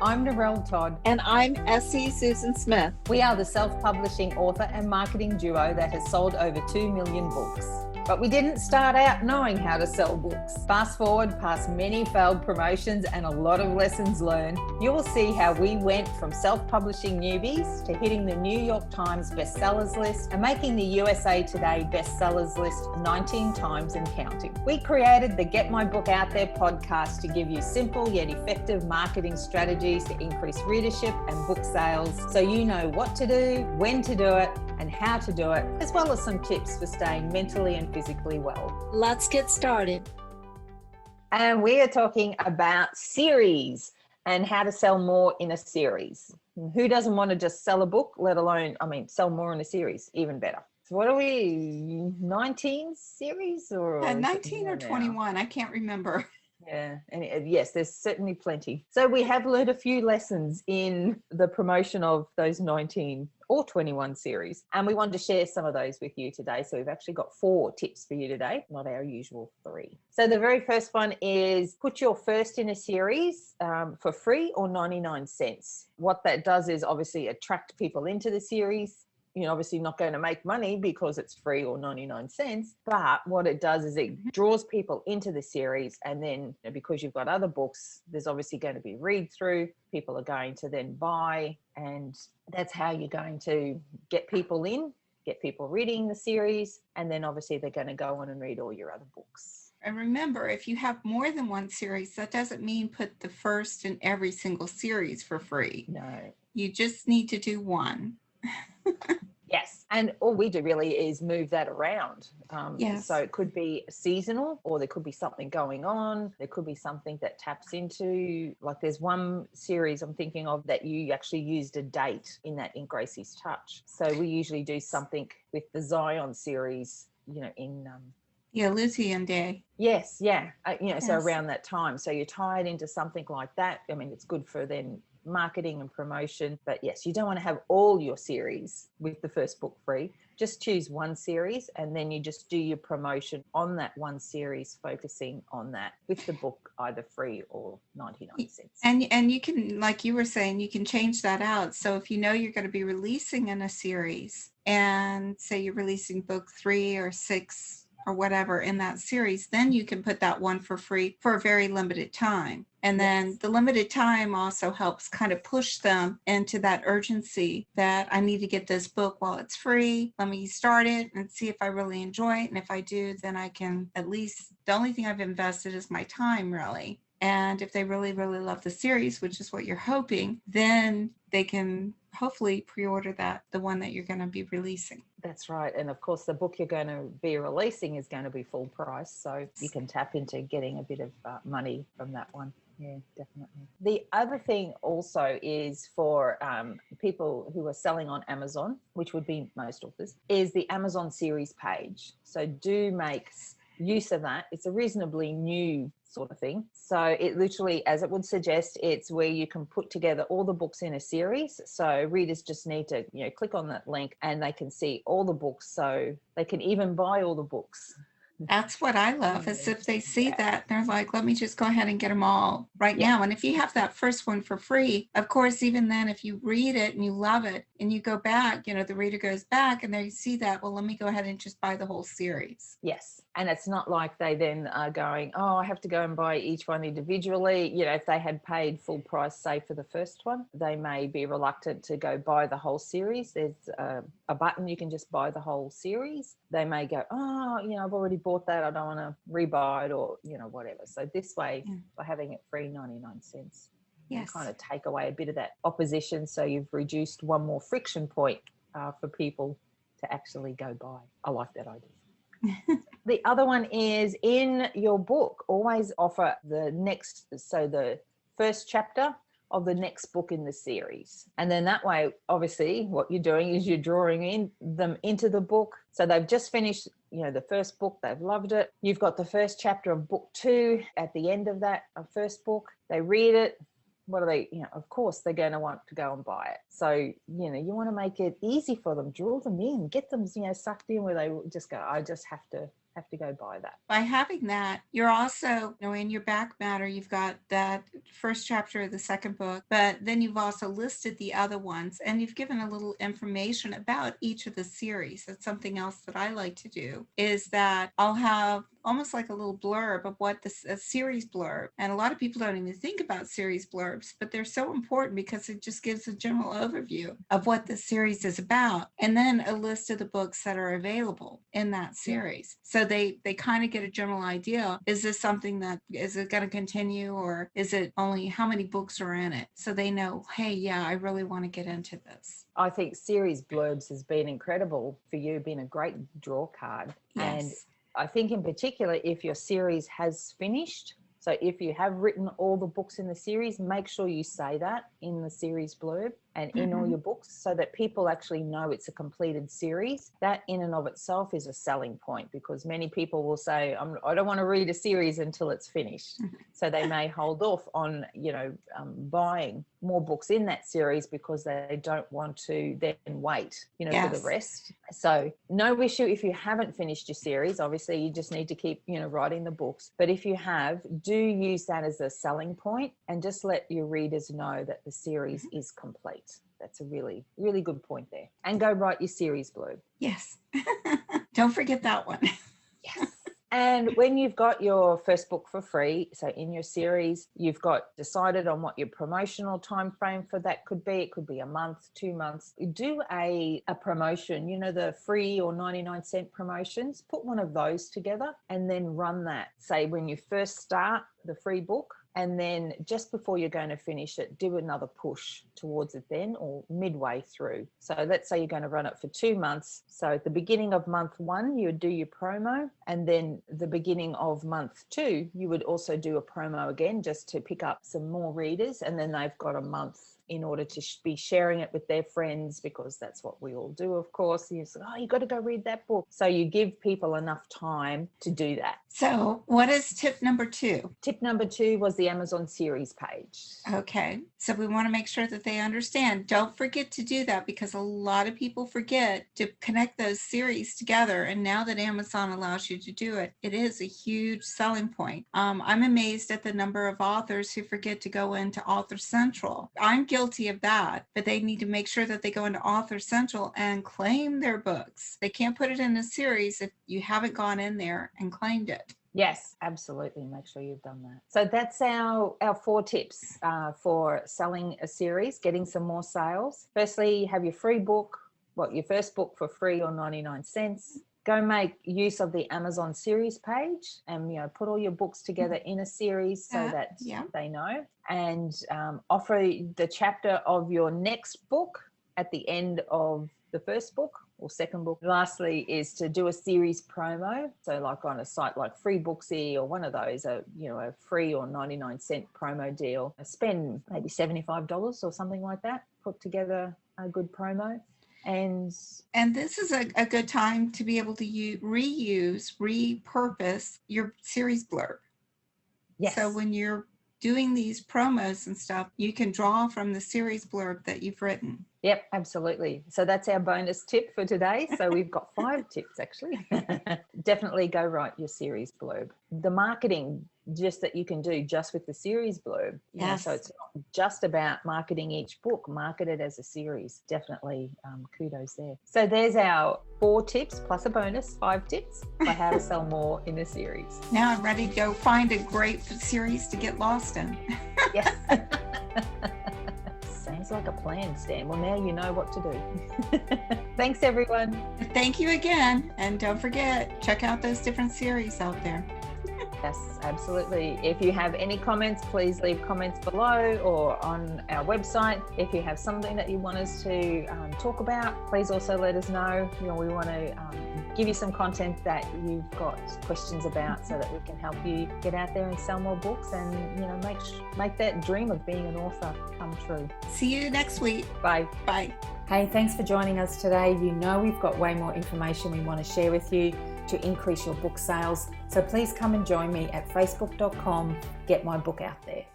I'm Narelle Todd. And I'm Essie Susan Smith. We are the self-publishing author and marketing duo that has sold over 2 million books. But we didn't start out knowing how to sell books. Fast forward past many failed promotions and a lot of lessons learned, you will see how we went from self-publishing newbies to hitting the New York Times bestsellers list and making the USA Today bestsellers list 19 times and counting. We created the Get My Book Out There podcast to give you simple yet effective marketing strategies to increase readership and book sales, so you know what to do, when to do it, and how to do it, as well as some tips for staying mentally and physically well. Let's get started. And we are talking about series and how to sell more in a series. Who doesn't want to just sell a book, let alone, sell more in a series, even better. So what are we, 19 series? Or 19 or 21, I can't remember. Yeah, and yes, there's certainly plenty. So we have learned a few lessons in the promotion of those 19 or 21 series, and we wanted to share some of those with you today. So we've actually got 4 tips for you today, not our usual 3. So the very first one is put your first in a series for free or 99 cents. What that does is obviously attract people into the series. You're obviously not going to make money because it's free or 99 cents, but what it does is it draws people into the series, and then because you've got other books, there's obviously going to be read through, people are going to then buy, and that's how you're going to get people in, get people reading the series, and then obviously they're going to go on and read all your other books. And remember, if you have more than one series, that doesn't mean put the first in every single series for free. No. You just need to do one. Yes, and all we do really is move that around. Yes. So it could be seasonal, or there could be something going on. There could be something that taps into, like there's one series I'm thinking of that you actually used a date in that in Gracie's Touch. So we usually do something with the Zion series, in... Lucian Day. Yes, yeah. Yes. So around that time. So you tie it into something like that. It's good for then marketing and promotion. But yes, you don't want to have all your series with the first book free. Just choose one series, and then you just do your promotion on that one series, focusing on that with the book either free or 99 cents. And you can, like you were saying, you can change that out. So if you know you're going to be releasing in a series, and say you're releasing book 3 or 6 or whatever in that series, then you can put that one for free for a very limited time. And then the limited time also helps kind of push them into that urgency that I need to get this book while it's free. Let me start it and see if I really enjoy it. And if I do, then I can at least, the only thing I've invested is my time, really. And if they really, really love the series, which is what you're hoping, then they can hopefully pre-order the one that you're going to be releasing. That's right. And of course, the book you're going to be releasing is going to be full price. So you can tap into getting a bit of money from that one. Yeah, definitely. The other thing also is for people who are selling on Amazon, which would be most authors, is the Amazon series page. So do make use of that. It's a reasonably new sort of thing. So it literally, as it would suggest, it's where you can put together all the books in a series. So readers just need to, click on that link and they can see all the books. So they can even buy all the books. That's what I love, is if they see that, they're like, let me just go ahead and get them all right now. And if you have that first one for free, of course, even then, if you read it and you love it and you go back, the reader goes back and they see that, well, let me go ahead and just buy the whole series. Yes. And it's not like they then are going, oh, I have to go and buy each one individually. If they had paid full price, say, for the first one, they may be reluctant to go buy the whole series. There's a button you can just buy the whole series. They may go, oh, I've already bought that. I don't want to rebuy it, or, whatever. So this way, by having it free 99 cents, you kind of take away a bit of that opposition. So you've reduced one more friction point for people to actually go buy. I like that idea. The other one is, in your book, always offer the first chapter of the next book in the series. And then that way, obviously, what you're doing is you're drawing them into the book. So they've just finished, the first book, they've loved it. You've got the first chapter of book 2 at the end of that first book. They read it. What are they, of course, they're going to want to go and buy it. So, you want to make it easy for them, draw them in, get them, sucked in where they just go, I just have to go buy that. By having that, you're also, in your back matter, you've got that first chapter of the second book, but then you've also listed the other ones, and you've given a little information about each of the series. That's something else that I like to do, is that I'll have almost like a little blurb of what a series blurb. And a lot of people don't even think about series blurbs, but they're so important because it just gives a general overview of what the series is about. And then a list of the books that are available in that series. So they kind of get a general idea. Is this something that, is it going to continue, or is it only how many books are in it? So they know, hey, yeah, I really want to get into this. I think series blurbs has been incredible for you, been a great draw card. Yes. And I think in particular, if your series has finished, so if you have written all the books in the series, make sure you say that in the series blurb and in all your books, so that people actually know it's a completed series. That in and of itself is a selling point, because many people will say, I don't want to read a series until it's finished. So they may hold off on, buying more books in that series because they don't want to then wait, for the rest. So no issue if you haven't finished your series. Obviously, you just need to keep, writing the books. But if you have, do use that as a selling point and just let your readers know that the series is complete. That's a really, really good point there. And go write your series blurb. Yes. Don't forget that one. Yes. And when you've got your first book for free, so in your series, you've got decided on what your promotional time frame for that could be. It could be a month, 2 months. Do a promotion, the free or 99-cent promotions. Put one of those together and then run that. Say when you first start the free book, and then just before you're going to finish it, do another push towards it then, or midway through. So let's say you're going to run it for 2 months. So at the beginning of month 1, you would do your promo, and then the beginning of month 2, you would also do a promo again, just to pick up some more readers. And then they've got a month in order to be sharing it with their friends, because that's what we all do, of course. You say, you've got to go read that book. So you give people enough time to do that. So what is tip number 2? Tip number 2 was the Amazon series page. Okay. So we want to make sure that they understand. Don't forget to do that, because a lot of people forget to connect those series together. And now that Amazon allows you to do it, it is a huge selling point. I'm amazed at the number of authors who forget to go into Author Central. I'm guilty of that, but they need to make sure that they go into Author Central and claim their books. They can't put it in a series if you haven't gone in there and claimed it. Yes, absolutely. Make sure you've done that. So that's our 4 tips for selling a series, getting some more sales. Firstly, you have your free book, your first book for free or 99 cents. Go make use of the Amazon series page and, put all your books together in a series so that they know. And offer the chapter of your next book at the end of the first book or second book. Lastly is to do a series promo. So like on a site like Free Booksy or one of those, a free or 99-cent promo deal. Spend maybe $75 or something like that. Put together a good promo. And this is a good time to be able to repurpose your series blurb. Yes. So when you're doing these promos and stuff, you can draw from the series blurb that you've written. Yep, absolutely. So that's our bonus tip for today. So we've got 5 tips actually. Definitely go write your series blurb. The marketing just that you can do just with the series blurb. Yes. So it's not just about marketing each book, market it as a series. Definitely kudos there. So there's our 4 tips plus a bonus, 5 tips for how to sell more in a series. Now I'm ready to go find a great series to get lost in. Yes. Sounds like a plan, Stan. Well, now you know what to do. Thanks, everyone. Thank you again. And don't forget, check out those different series out there. Yes, absolutely. If you have any comments, please leave comments below or on our website. If you have something that you want us to talk about, please also let us know. We want to give you some content that you've got questions about so that we can help you get out there and sell more books and, make that dream of being an author come true. See you next week. Bye. Bye. Hey, thanks for joining us today. We've got way more information we want to share with you to increase your book sales. So please come and join me at facebook.com. Get my book out there.